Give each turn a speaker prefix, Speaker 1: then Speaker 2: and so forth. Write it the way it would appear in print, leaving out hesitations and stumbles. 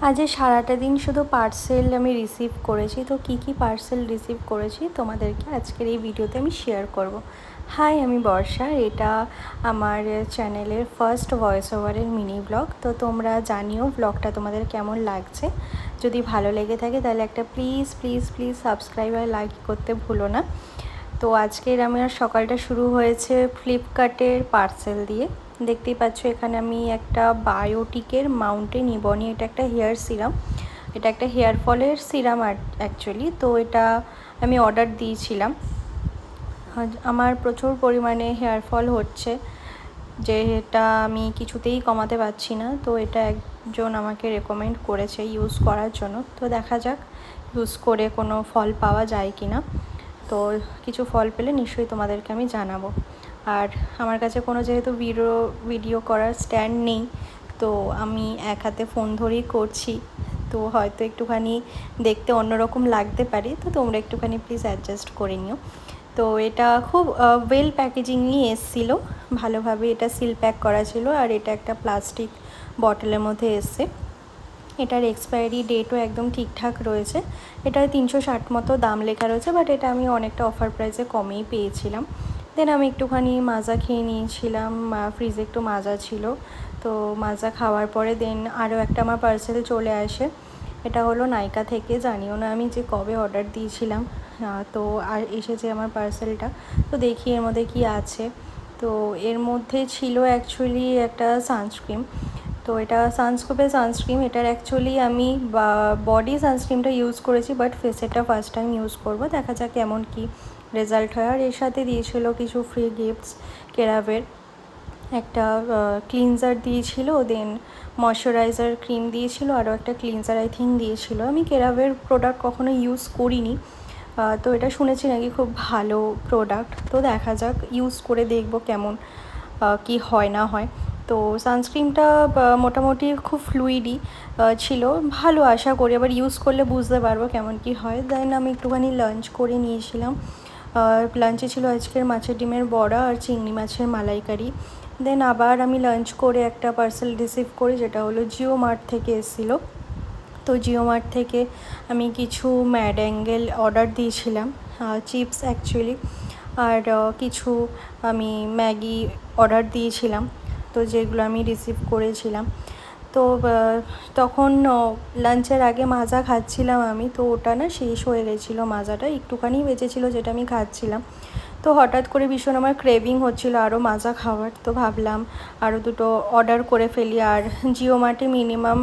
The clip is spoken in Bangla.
Speaker 1: আজ সারাটা দিন শুধু পার্সেল আমি রিসিভ করেছি। তো কী পার্সেল রিসিভ করেছি তোমাদেরকে আজকের এই ভিডিওতে আমি শেয়ার করব। হাই, আমি বর্ষা। এটা আমার চ্যানেলের ফার্স্ট ভয়েস ওভারের মিনি ব্লগ। তো তোমরা জানিও ব্লগটা তোমাদের কেমন লাগছে। যদি ভালো লেগে থাকে তাহলে একটা প্লিজ প্লিজ প্লিজ সাবস্ক্রাইব আর লাইক করতে ভুলো না। তো আজকের আমার সকালটা শুরু হয়েছে ফ্লিপকার্টের পার্সেল দিয়ে। দেখতেই পাচ্ছ এখানে আমি একটা বায়োটিকের মাউন্টেন ইবনি, এটা একটা হেয়ার সিরাম, এটা একটা হেয়ার ফলের সিরাম অ্যাকচুয়ালি। তো এটা আমি অর্ডার দিয়েছিলাম। আমার প্রচুর পরিমাণে হেয়ার ফল হচ্ছে, যেটা আমি কিছুতেই কমাতে পারছি না। তো এটা একজন আমাকে রেকমেন্ড করেছে ইউজ করার জন্য। তো দেখা যাক ইউজ করে কোনো ফল পাওয়া যায় কি না। তো কিছু ফল পেলে নিশ্চয়ই তোমাদেরকে আমি জানাবো। আর আমার কাছে কোনো যেহেতু ভিডিও করার স্ট্যান্ড নেই, তো আমি এক হাতে ফোন ধরেই করছি। তো হয়তো একটুখানি দেখতে অন্যরকম লাগতে পারে, তো তোমরা একটুখানি প্লিজ অ্যাডজাস্ট করে নিও। তো এটা খুব ওয়েল প্যাকেজিংই এসেছিলো, ভালোভাবে এটা সিল প্যাক করা ছিল। আর এটা একটা প্লাস্টিক বটলের মধ্যে এসছে। এটার এক্সপায়ারি ডেটও একদম ঠিকঠাক রয়েছে। এটার 360 মতো দাম লেখা রয়েছে, বাট এটা আমি অনেকটা অফার প্রাইসে কমেই পেয়েছিলাম। দেন আমি একটুখানি মাজা খেয়ে নিয়েছিলাম, ফ্রিজে একটু মাজা ছিল। তো মাজা খাওয়ার পরে দেন আরও একটা আমার পার্সেল চলে আসে। এটা হলো নাইকা থেকে। জানিও না আমি যে কবে অর্ডার দিয়েছিলাম। তো আর এসেছে আমার পার্সেলটা। তো দেখি এর মধ্যে কি আছে। তো এর মধ্যে ছিল অ্যাকচুয়ালি একটা সানস্ক্রিন। তো এটা সানস্কোপের সানস্ক্রিন। এটার অ্যাকচুয়ালি আমি বডি সানস্ক্রিনটা ইউজ করেছি, বাট ফেসেরটা ফার্স্ট টাইম ইউজ করবো। দেখা যাক কেমন কি রেজাল্ট হয়। আর এর সাথে দিয়েছিল কিছু ফ্রি গিফটস। কেরাভের একটা ক্লিনজার দিয়েছিল, দেন ময়শ্চারাইজার ক্রিম দিয়েছিল, আরও একটা ক্লিনজার আই থিঙ্ক দিয়েছিল। আমি কেরাভের প্রোডাক্ট কখনো ইউজ করিনি, তো এটা শুনেছি নাকি খুব ভালো প্রোডাক্ট। তো দেখা যাক, ইউজ করে দেখব কেমন কি হয় না হয়। তো সানস্ক্রিনটা মোটামুটি খুব ফ্লুইডই ছিল, ভালো আশা করি। আবার ইউজ করলে বুঝতে পারবো কেমন কি হয়। দেন আমি একটুখানি লাঞ্চ করে নিয়েছিলাম। লাঞ্চে ছিল আজকের মাছের ডিমের বড়া আর চিংড়ি মাছের মালাইকারি। দেন আবার আমি লাঞ্চ করে একটা পার্সেল রিসিভ করি, যেটা হলো জিও মার্ট থেকে এসেছিলো। তো জিও মার্ট থেকে আমি কিছু ম্যাড অ্যাঙ্গেল অর্ডার দিয়েছিলাম, চিপস অ্যাকচুয়ালি। আর কিছু আমি ম্যাগি অর্ডার দিয়েছিলাম, তো যেগুলো আমি রিসিভ করেছিলাম। তো তখন লাঞ্চের আগে মাজা খাচ্ছিলাম আমি, তো ওটা না শেষ হয়ে গেছিলো। মাজাটা একটুখানি বেঁচেছিলো যেটা আমি খাচ্ছিলাম। তো হঠাৎ করে ভীষণ আমার ক্রেভিং হচ্ছিলো আরও মাজা খাওয়ার। তো ভাবলাম আরও দুটো অর্ডার করে ফেলি। আর জিও মার্টে মিনিমাম